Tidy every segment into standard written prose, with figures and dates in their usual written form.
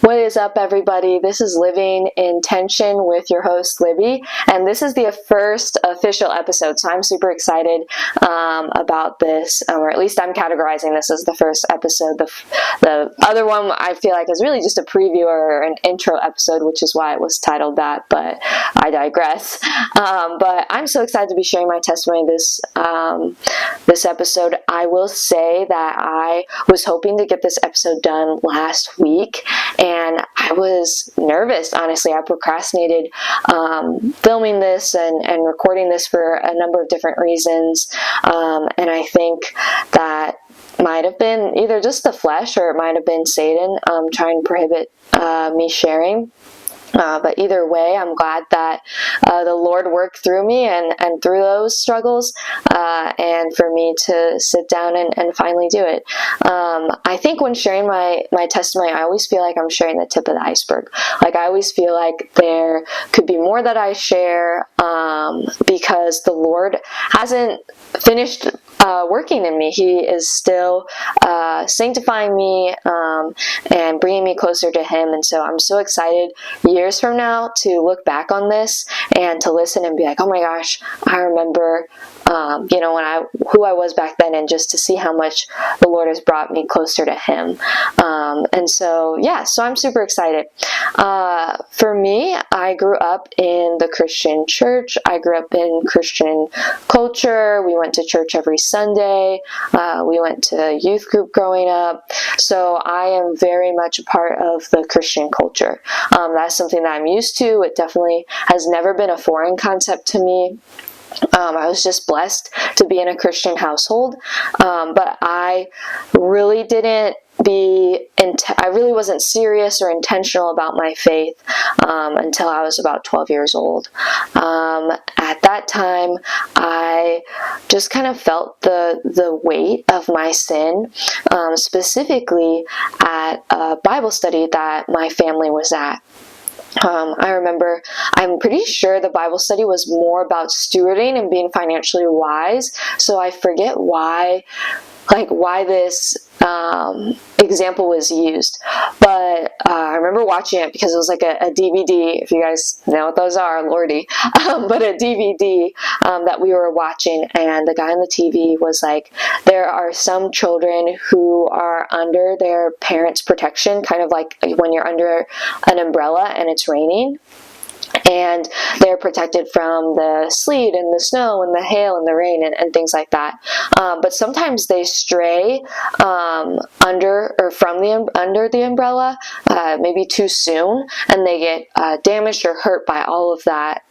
What is up, everybody? This is Living in Tension with your host, Libby, and this is the first official episode, so I'm super excited about this, or at least I'm categorizing this as the first episode. The other one I feel like is really just a preview or an intro episode, which is why it was titled that, but I digress. But I'm so excited to be sharing my testimony this episode. I will say that I was hoping to get this episode done last week, and I was nervous, honestly. I procrastinated filming this and recording this for a number of different reasons, and I think that might have been either just the flesh or it might have been Satan trying to prohibit me sharing. But either way, I'm glad that the Lord worked through me and through those struggles, and for me to sit down and finally do it. I think when sharing my testimony, I always feel like I'm sharing the tip of the iceberg. Like, I always feel like there could be more that I share, because the Lord hasn't finished working in me. He is still sanctifying me and bringing me closer to Him. And so I'm so excited years from now to look back on this and to listen and be like, oh my gosh, I remember who I was back then, and just to see how much the Lord has brought me closer to Him. And so I'm super excited. For me, I grew up in the Christian church. I grew up in Christian culture. We went to church every Sunday. We went to youth group growing up. So I am very much a part of the Christian culture. That's something that I'm used to. It definitely has never been a foreign concept to me. I was just blessed to be in a Christian household, but I really wasn't serious or intentional about my faith until I was about 12 years old. At that time, I just kind of felt the weight of my sin, specifically at a Bible study that my family was at. I'm pretty sure the Bible study was more about stewarding and being financially wise. So I forget why this example was used. But I remember watching it because it was like a DVD, if you guys know what those are, Lordy. But a DVD that we were watching, and the guy on the TV was like, there are some children who are under their parents' protection, kind of like when you're under an umbrella and it's raining. And they're protected from the sleet and the snow and the hail and the rain and things like that. But sometimes they stray under the umbrella, maybe too soon, and they get damaged or hurt by all of that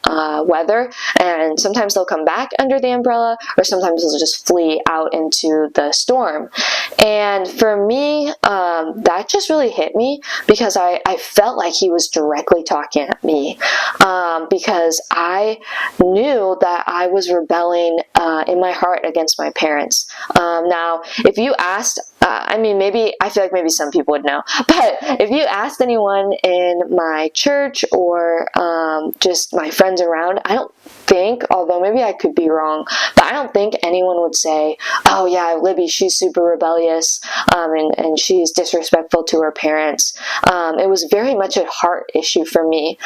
weather. And sometimes they'll come back under the umbrella, or sometimes they'll just flee out into the storm. And for me, that just really hit me because I felt like he was directly talking at me. Because I knew that I was rebelling in my heart against my parents. Now, if you asked, I feel like maybe some people would know, but if you asked anyone in my church or just my friends around, I don't think, although maybe I could be wrong, but I don't think anyone would say, oh yeah, Libby, she's super rebellious, and she's disrespectful to her parents. It was very much a heart issue for me.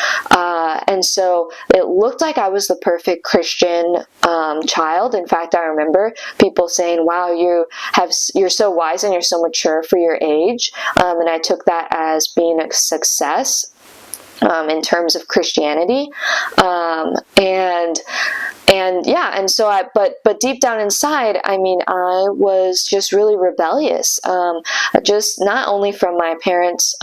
And so it looked like I was the perfect Christian child. In fact, I remember people saying, wow, you're so wise and you're so mature for your age. And I took that as being a success in terms of Christianity. But deep down inside, I was just really rebellious, just not only from my parents'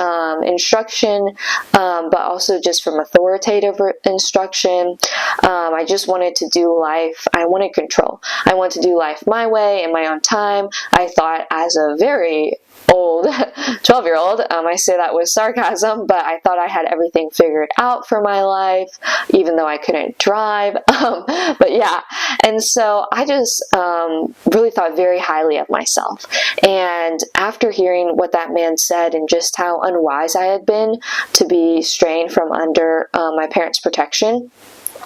instruction, but also just from authoritative instruction. I just wanted to do life. I wanted control. I wanted to do life my way in my own time. I thought, as a very old 12-year-old, I say that with sarcasm, but I thought I had everything figured out for my life, even though I couldn't drive. But yeah, and so I just really thought very highly of myself. And after hearing what that man said and just how unwise I had been to be straying from under my parents' protection,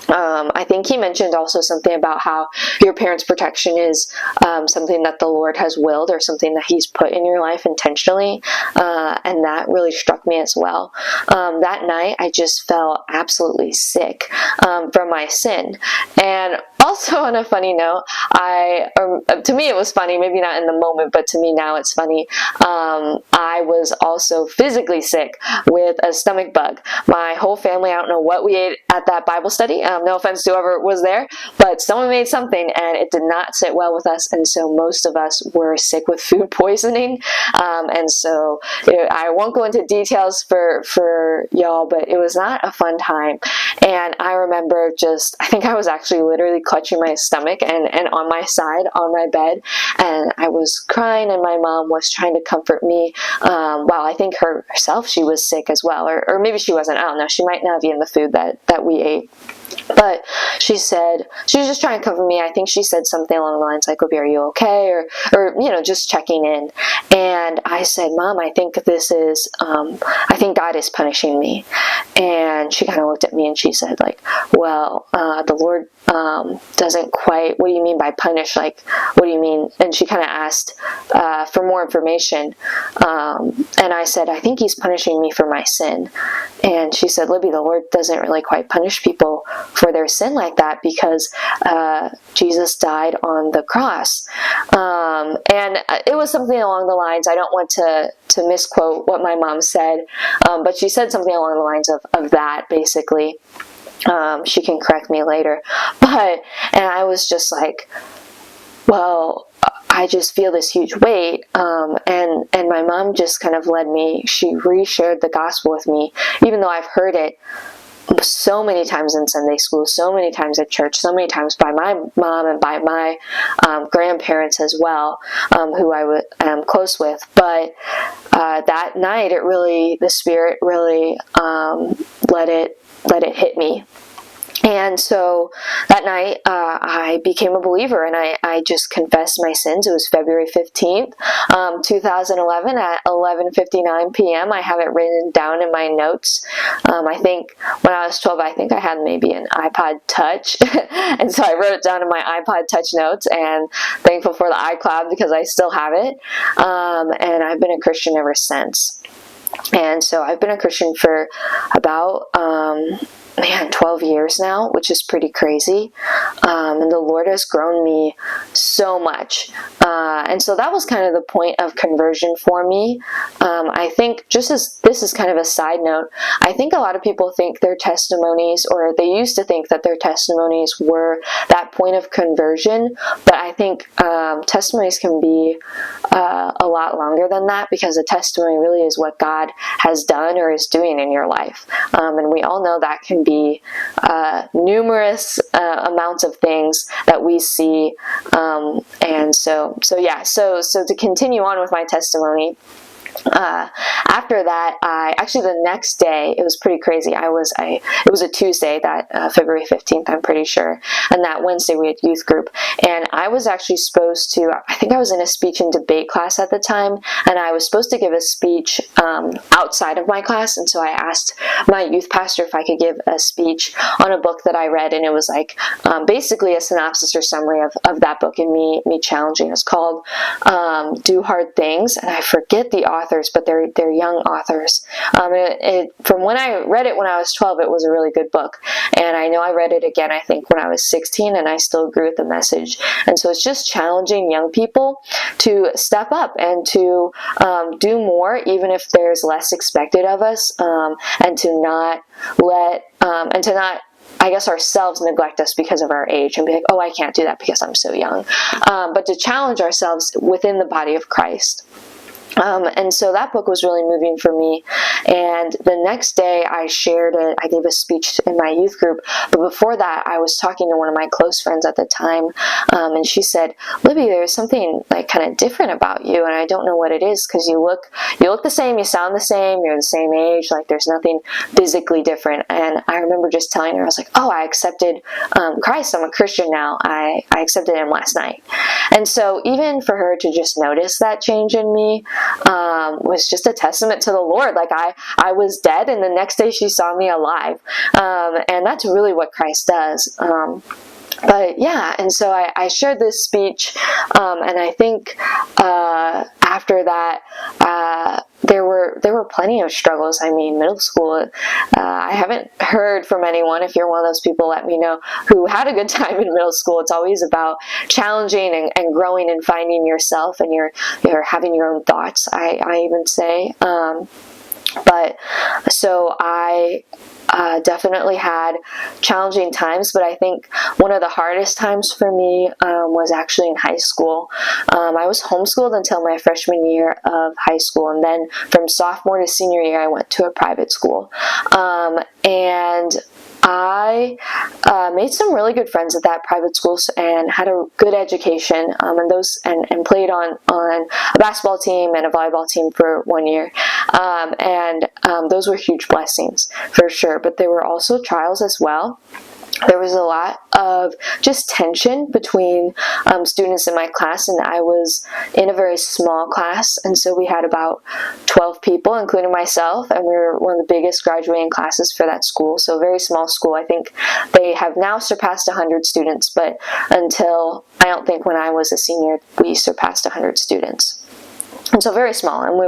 I think he mentioned also something about how your parents' protection is something that the Lord has willed, or something that he's put in your life intentionally, and that really struck me as well. That night I just felt absolutely sick from my sin. And also, on a funny note, to me it was funny, maybe not in the moment, but to me now it's funny. I was also physically sick with a stomach bug. My whole family, I don't know what we ate at that Bible study. No offense to whoever was there, but someone made something and it did not sit well with us, and so most of us were sick with food poisoning. And so I won't go into details for y'all, but it was not a fun time. And I remember I think I was actually literally clutching my stomach and on my side on my bed, and I was crying, and my mom was trying to comfort me. While I think herself, she was sick as well, or maybe she wasn't. I don't know. She might not be in the food that we ate. But she was just trying to comfort me. I think she said something along the lines like, "Libby, are you okay?" Or just checking in. And I said, "Mom, I think I think God is punishing me." And she kind of looked at me and she said, like, "Well, the Lord doesn't quite, what do you mean by punish? Like, what do you mean?" And she kind of asked for more information. And I said, "I think he's punishing me for my sin." And she said, "Libby, the Lord doesn't really quite punish people for their sin like that, because Jesus died on the cross." And it was something along the lines, I don't want to misquote what my mom said, but she said something along the lines of that, basically. She can correct me later. And I was just like, well, I just feel this huge weight, and my mom just kind of led me. She reshared the gospel with me, even though I've heard it so many times in Sunday school, so many times at church, so many times by my mom and by my grandparents as well, who I am close with. But that night, the Spirit really let it hit me. And so that night, I became a believer, and I just confessed my sins. It was February 15th, 2011 at 11:59 p.m. I have it written down in my notes. I think when I was 12, I think I had maybe an iPod Touch. And so I wrote it down in my iPod Touch notes, and thankful for the iCloud because I still have it. And I've been a Christian ever since. And so I've been a Christian for about 12 years now, which is pretty crazy. And the Lord has grown me so much. And so that was kind of the point of conversion for me. I think, just as this is kind of a side note, I think a lot of people think their testimonies, or they used to think that their testimonies were that point of conversion. But I think testimonies can be a lot longer than that, because a testimony really is what God has done or is doing in your life. And we all know that can be numerous amounts of things that we see. And so to continue on with my testimony, after that, the next day, it was pretty crazy. It was a Tuesday, that February 15th, I'm pretty sure. And that Wednesday we had youth group. And I was actually supposed to, I think I was in a speech and debate class at the time, and I was supposed to give a speech outside of my class. And so I asked my youth pastor if I could give a speech on a book that I read, and it was like basically a synopsis or summary of that book, and me challenging. It's called Do Hard Things, and I forget the authors, but they're young authors. From when I read it when I was 12, it was a really good book. And I know I read it again, I think, when I was 16, and I still agree with the message. And so it's just challenging young people to step up and to do more, even if there's less expected of us, and to not I guess, ourselves neglect us because of our age and be like, oh, I can't do that because I'm so young. But to challenge ourselves within the body of Christ. And so that book was really moving for me. And the next day I shared it. I gave a speech in my youth group. But before that, I was talking to one of my close friends at the time. And she said, Libby, there's something like kind of different about you. And I don't know what it is, because you look the same, you sound the same, you're the same age. Like, there's nothing physically different. And I remember just telling her, I was like, oh, I accepted Christ. I'm a Christian now. I accepted him last night. And so even for her to just notice that change in me, was just a testament to the Lord. Like I was dead, and the next day she saw me alive. And that's really what Christ does. But yeah, and so I shared this speech, and I think after that, there were plenty of struggles. I mean, middle school, I haven't heard from anyone. If you're one of those people, let me know, who had a good time in middle school. It's always about challenging and growing and finding yourself, and you're having your own thoughts, I even say. But so I definitely had challenging times, but I think one of the hardest times for me was actually in high school. I was homeschooled until my freshman year of high school, and then from sophomore to senior year, I went to a private school. And I made some really good friends at that private school and had a good education, and played on a basketball team and a volleyball team for 1 year, and those were huge blessings for sure. But there were also trials as well. There was a lot of just tension between students in my class, and I was in a very small class, and so we had about 12 people, including myself, and we were one of the biggest graduating classes for that school, so a very small school. I think they have now surpassed 100 students, but I don't think when I was a senior, we surpassed 100 students. And so very small, and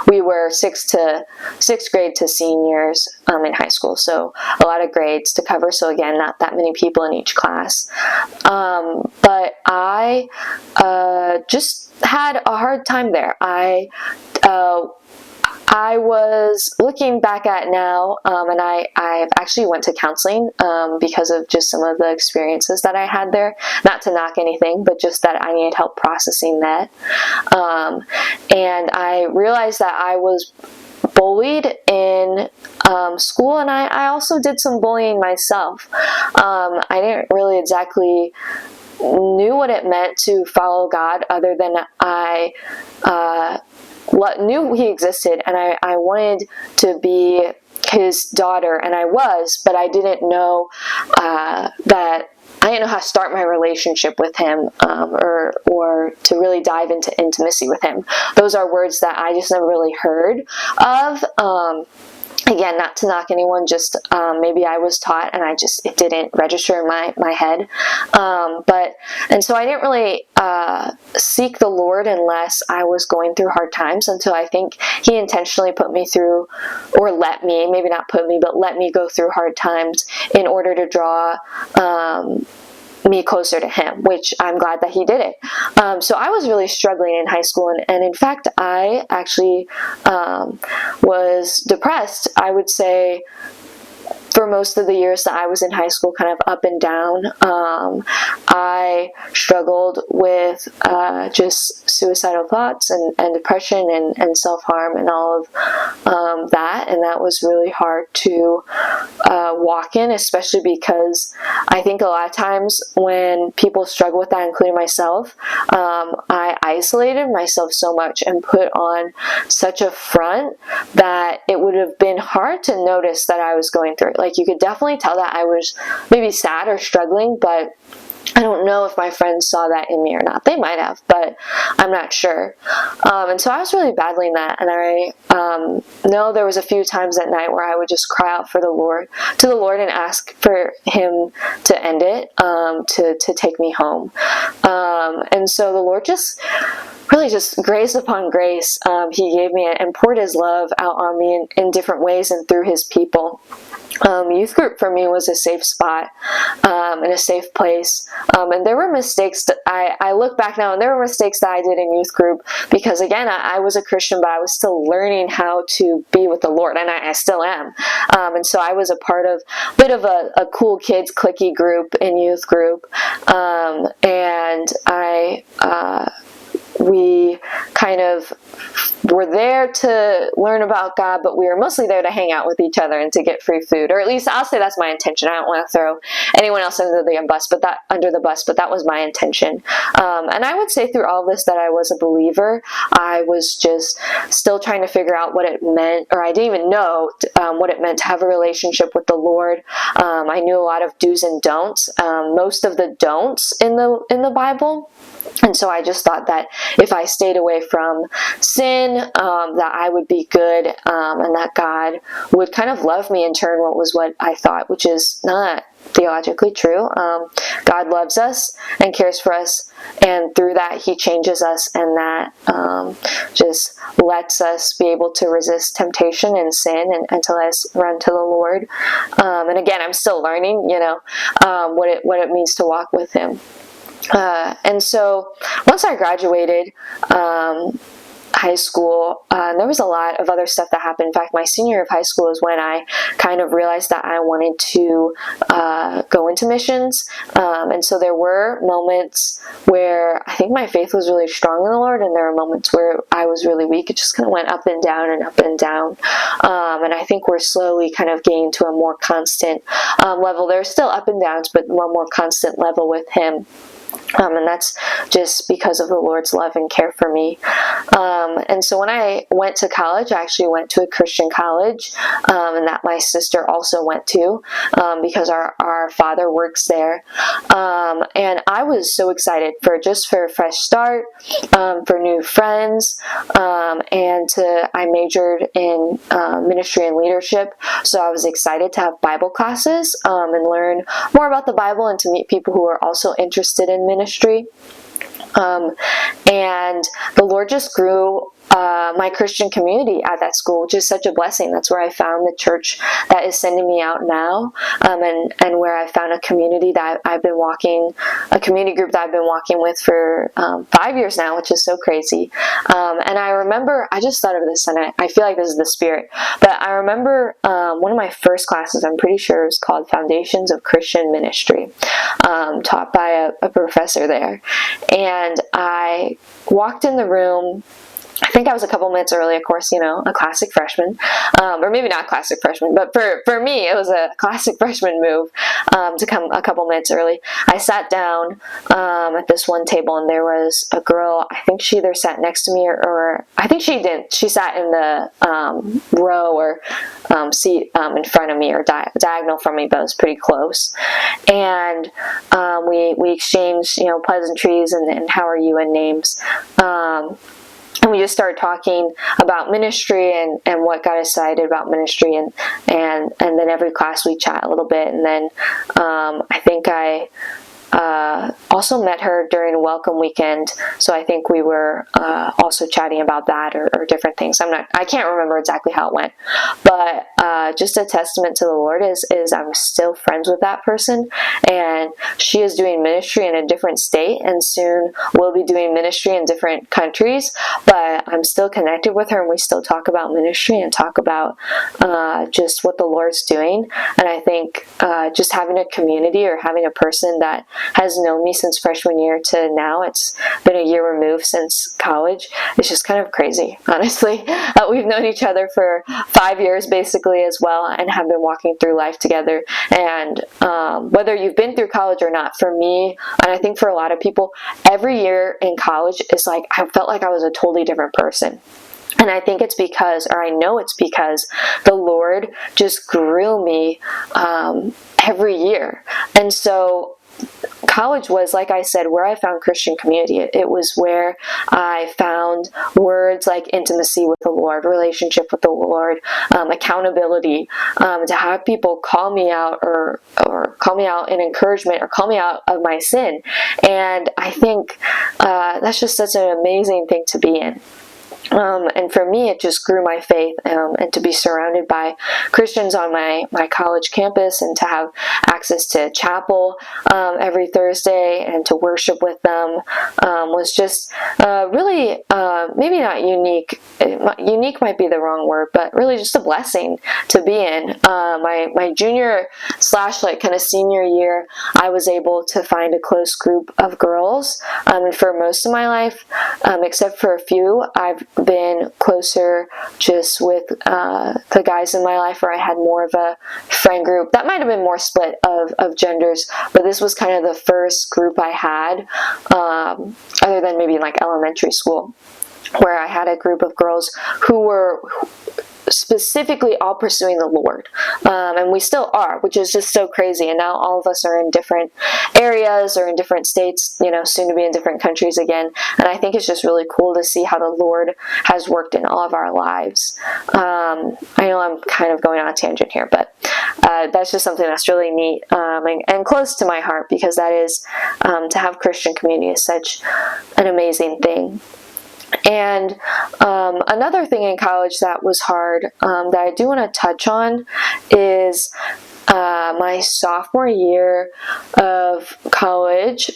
we were sixth grade to seniors in high school, so a lot of grades to cover. So again, not that many people in each class. But I just had a hard time there. I was looking back at now, and I actually went to counseling because of just some of the experiences that I had there. Not to knock anything, but just that I needed help processing that. And I realized that I was bullied in school, and I also did some bullying myself. I didn't really exactly knew what it meant to follow God, other than I knew he existed, and I wanted to be his daughter, and I was, but I didn't know that I didn't know how to start my relationship with him, or to really dive into intimacy with him. Those are words that I just never really heard of. Again, not to knock anyone, just maybe I was taught and it didn't register in my head. And so I didn't really seek the Lord unless I was going through hard times, until I think he intentionally put me through, or let me, maybe not put me, but let me go through hard times in order to draw me closer to him, which I'm glad that he did it. So I was really struggling in high school, and in fact, I actually was depressed, I would say, for most of the years that I was in high school, kind of up and down. I struggled with just suicidal thoughts and depression and self-harm and all of that, and that was really hard to walk in, especially because I think a lot of times when people struggle with that, including myself, I isolated myself so much and put on such a front that it would have been hard to notice that I was going through it. Like, you could definitely tell that I was maybe sad or struggling, but I don't know if my friends saw that in me or not. They might have, but I'm not sure. And so I was really battling that, and I know there was a few times at night where I would just cry out to the Lord and ask for him to end it, to take me home. And so the Lord just grace upon grace, he gave me and poured his love out on me in different ways and through his people. Youth group for me was a safe spot, and a safe place. And there were mistakes that I look back now, and there were mistakes that I did in youth group, because again, I was a Christian, but I was still learning how to be with the Lord, and I still am. And so I was a part of a bit of a cool kids cliquey group in youth group. And we kind of were there to learn about God, but we were mostly there to hang out with each other and to get free food, or at least I'll say that's my intention. I don't want to throw anyone else under the bus, but that was my intention. And I would say through all this that I was a believer. I was just still trying to figure out what it meant, or I didn't even know what it meant to have a relationship with the Lord. I knew a lot of do's and don'ts. Most of the don'ts in the Bible And so I just thought that if I stayed away from sin, that I would be good, and that God would kind of love me in turn, what I thought, which is not theologically true. God loves us and cares for us, and through that he changes us, and that just lets us be able to resist temptation and sin, and to let us run to the Lord. And again, I'm still learning, what it means to walk with him. And so once I graduated high school, there was a lot of other stuff that happened. In fact, my senior year of high school is when I kind of realized that I wanted to go into missions. And so there were moments where I think my faith was really strong in the Lord, and there were moments where I was really weak. It just kind of went up and down and up and down. And I think we're slowly kind of getting to a more constant level. There's still up and downs, but one more constant level with him. And that's just because of the Lord's love and care for me. And so when I went to college, I actually went to a Christian college, and that my sister also went to, because our father works there. And I was so excited for a fresh start, for new friends, and I majored in ministry and leadership. So I was excited to have Bible classes, and learn more about the Bible, and to meet people who are also interested in ministry. And the Lord just grew my Christian community at that school, which is such a blessing. That's where I found the church that is sending me out now, and where I found a community that a community group that I've been walking with for 5 years now, which is so crazy. And I remember, I just thought of this, and I feel like this is the Spirit, but I remember one of my first classes, I'm pretty sure it was called Foundations of Christian Ministry, taught by a professor there. And I walked in the room, I think I was a couple minutes early, of course, a classic freshman, or maybe not classic freshman, but for me, it was a classic freshman move, to come a couple minutes early. I sat down, at this one table, and there was a girl, I think she either sat next to me or I think she didn't. She sat in the, row or, seat, in front of me, or diagonal from me, but it was pretty close. And, we exchanged, pleasantries and how are you and names. And we just started talking about ministry and what got us excited about ministry, and then every class we chat a little bit, and then I think I also met her during a welcome weekend, so I think we were also chatting about that or different things. I can't remember exactly how it went, but just a testament to the Lord is I'm still friends with that person, and she is doing ministry in a different state, and soon we'll be doing ministry in different countries, but I'm still connected with her, and we still talk about ministry and talk about just what the Lord's doing. And I think just having a community, or having a person that has known me since freshman year to now, it's been a year removed since college, it's just kind of crazy, honestly. We've known each other for 5 years basically as well, and have been walking through life together. And whether you've been through college or not, for me, and I think for a lot of people, every year in college is like, I felt like I was a totally different person. And I think it's because, or I know it's because, the Lord just grew me every year. And so college was, like I said, where I found Christian community. It was where I found words like intimacy with the Lord, relationship with the Lord, accountability, to have people call me out or call me out in encouragement, or call me out of my sin. And I think that's just such an amazing thing to be in. And for me, it just grew my faith, and to be surrounded by Christians on my college campus, and to have access to chapel every Thursday, and to worship with them was just really, maybe not unique. Unique might be the wrong word, but really just a blessing to be in. My junior / like kind of senior year, I was able to find a close group of girls, and for most of my life, except for a few, I've been closer just with the guys in my life, where I had more of a friend group. That might have been more split of genders, but this was kind of the first group I had, other than maybe like elementary school, where I had a group of girls who were specifically all pursuing the Lord. And we still are, which is just so crazy. And now all of us are in different areas or in different states, soon to be in different countries again. And I think it's just really cool to see how the Lord has worked in all of our lives. I know I'm kind of going on a tangent here, but that's just something that's really neat and close to my heart, because that is, to have Christian community is such an amazing thing. And another thing in college that was hard, that I do want to touch on, is my sophomore year of college.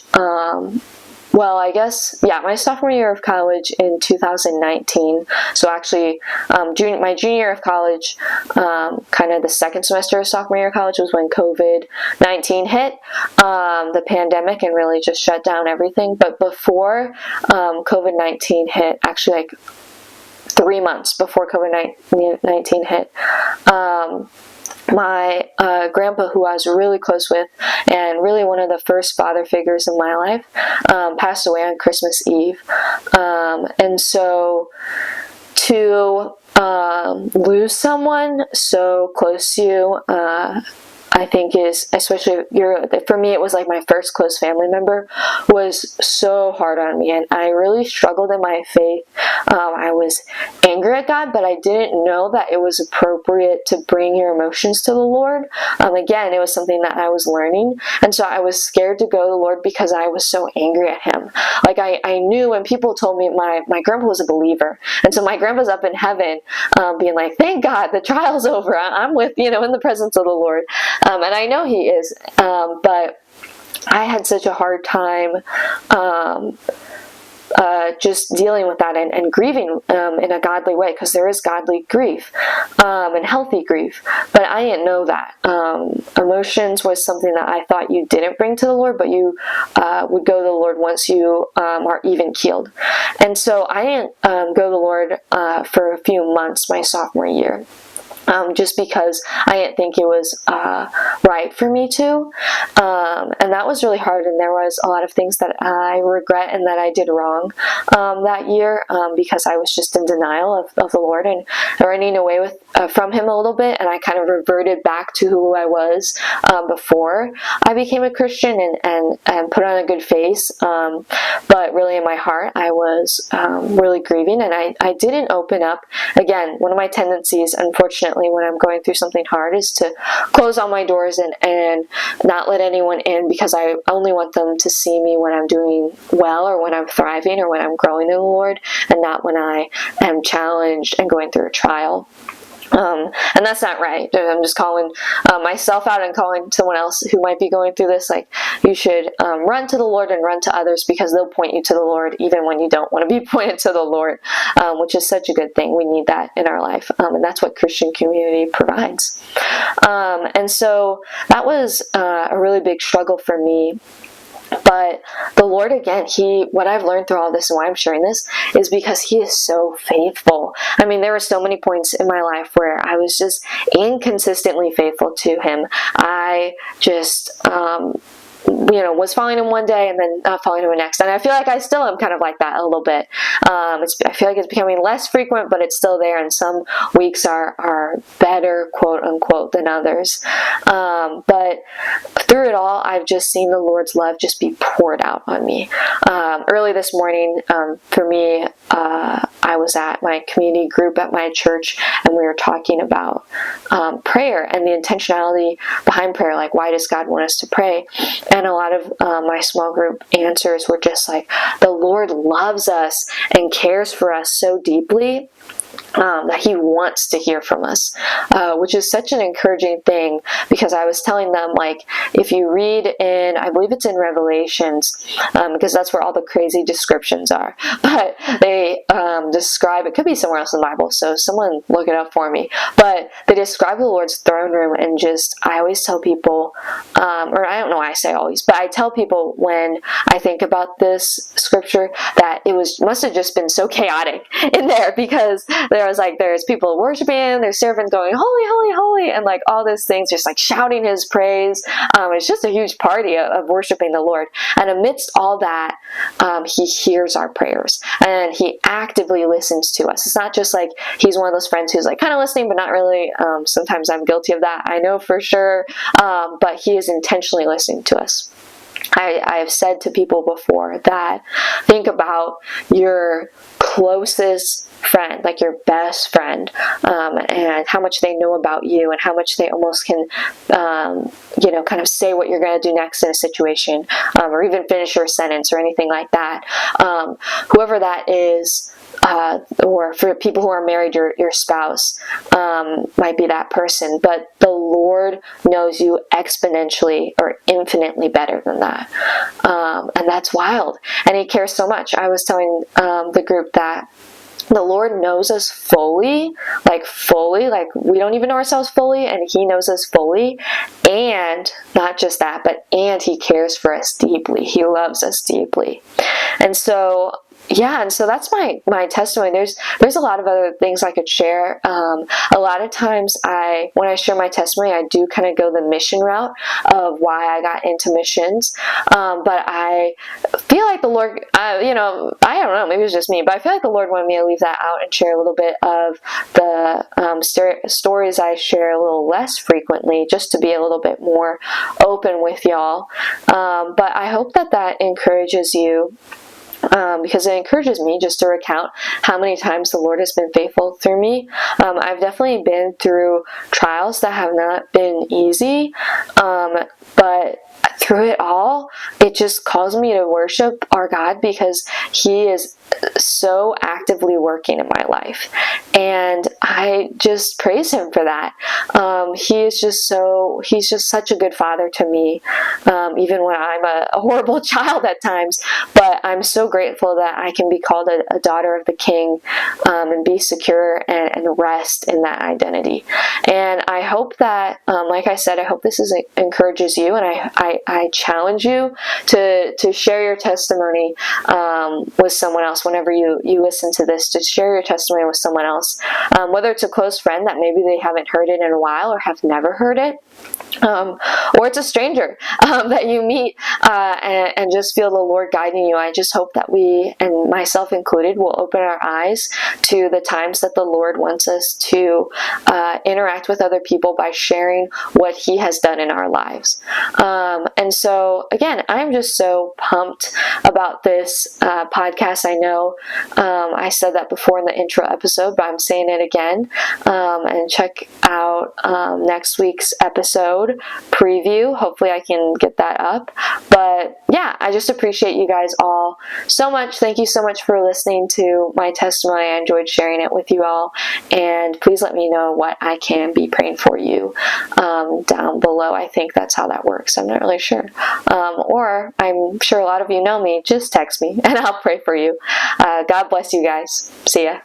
My sophomore year of college in 2019. So actually, my junior year of college, kind of the second semester of sophomore year of college, was when COVID-19 hit, the pandemic, and really just shut down everything. But before COVID-19 hit, actually like 3 months before COVID-19 hit, my grandpa, who I was really close with and really one of the first father figures in my life, passed away on Christmas Eve. And so to lose someone so close to you, I think is, especially for me, it was like my first close family member, was so hard on me, and I really struggled in my faith. I was angry at God, but I didn't know that it was appropriate to bring your emotions to the Lord. Again, it was something that I was learning, and so I was scared to go to the Lord because I was so angry at Him. Like I knew when people told me my grandpa was a believer, and so my grandpa's up in heaven, being like, "Thank God, the trial's over. I'm with in the presence of the Lord." And I know He is, but I had such a hard time just dealing with that and grieving in a godly way, because there is godly grief and healthy grief. But I didn't know that. Emotions was something that I thought you didn't bring to the Lord, but you would go to the Lord once you are even keeled. And so I didn't go to the Lord for a few months my sophomore year. Just because I didn't think it was right for me to. And that was really hard, and there was a lot of things that I regret and that I did wrong that year, because I was just in denial of the Lord and running away from Him a little bit, and I kind of reverted back to who I was before I became a Christian and put on a good face. But really in my heart, I was really grieving, and I didn't open up. Again, one of my tendencies, unfortunately, when I'm going through something hard, is to close all my doors and not let anyone in, because I only want them to see me when I'm doing well, or when I'm thriving, or when I'm growing in the Lord, and not when I am challenged and going through a trial. And that's not right. I'm just calling myself out and calling someone else who might be going through this. Like, you should run to the Lord and run to others, because they'll point you to the Lord even when you don't want to be pointed to the Lord, which is such a good thing. We need that in our life, and that's what Christian community provides. And so that was a really big struggle for me. But the Lord, again, what I've learned through all this, and why I'm sharing this, is because He is so faithful. I mean, there were so many points in my life where I was just inconsistently faithful to Him. I just, was following Him one day and then not following Him the next. And I feel like I still am kind of like that a little bit. I feel like it's becoming less frequent, but it's still there. And some weeks are better, quote unquote, than others. But through it all, I've just seen the Lord's love just be poured out on me. Early this morning, for me, I was at my community group at my church, and we were talking about prayer and the intentionality behind prayer. Like, why does God want us to pray? And a lot of my small group answers were just like, the Lord loves us and cares for us so deeply, that He wants to hear from us, which is such an encouraging thing, because I was telling them, like, if you read in, I believe it's in Revelations, because that's where all the crazy descriptions are, but they describe, it could be somewhere else in the Bible, so someone look it up for me, but they describe the Lord's throne room, and I always tell people, or I don't know why I say always, but I tell people when I think about this scripture that it must have just been so chaotic in there, because because there's people worshiping, there's servants going, holy, holy, holy, and like all these things, just like shouting his praise. It's just a huge party of worshiping the Lord. And amidst all that, he hears our prayers and he actively listens to us. It's not just like he's one of those friends who's like kind of listening, but not really. Sometimes I'm guilty of that, I know for sure. But he is intentionally listening to us. I have said to people before that think about your closest friend, like your best friend, and how much they know about you and how much they almost can, kind of say what you're going to do next in a situation, or even finish your sentence or anything like that. Whoever that is, or for people who are married, your spouse might be that person, but the Lord knows you exponentially or infinitely better than that, and that's wild, and he cares so much. I was telling the group that the Lord knows us fully, like we don't even know ourselves fully, and he knows us fully. And not just that, but he cares for us deeply. He loves us deeply. And so that's my testimony. There's a lot of other things I could share. A lot of times when I share my testimony, I do kind of go the mission route of why I got into missions. But I feel like the Lord, I don't know, maybe it's just me, but I feel like the Lord wanted me to leave that out and share a little bit of the stories I share a little less frequently, just to be a little bit more open with y'all. But I hope that encourages you. Because it encourages me just to recount how many times the Lord has been faithful through me. I've definitely been through trials that have not been easy, but through it all, it just calls me to worship our God because he is so actively working in my life, and I just praise him for that. He's just such a good father to me, even when I'm a horrible child at times, but I'm so grateful that I can be called a daughter of the King, and be secure and rest in that identity. And I hope that, like I said, I hope this encourages you, and I challenge you to share your testimony with someone else. Whenever you listen to this, to share your testimony with someone else, whether it's a close friend that maybe they haven't heard it in a while or have never heard it, or it's a stranger that you meet and just feel the Lord guiding you. I just hope that we, and myself included, will open our eyes to the times that the Lord wants us to interact with other people by sharing what he has done in our lives. And so again, I'm just so pumped about this podcast. I know I said that before in the intro episode, but I'm saying it again. And check out next week's episode preview. Hopefully I can get that up. But yeah, I just appreciate you guys all so much. Thank you so much for listening to my testimony. I enjoyed sharing it with you all. And please let me know what I can be praying for you down below. I think that's how that works. I'm not really sure. Or I'm sure a lot of you know me. Just text me and I'll pray for you. God bless you guys. See ya.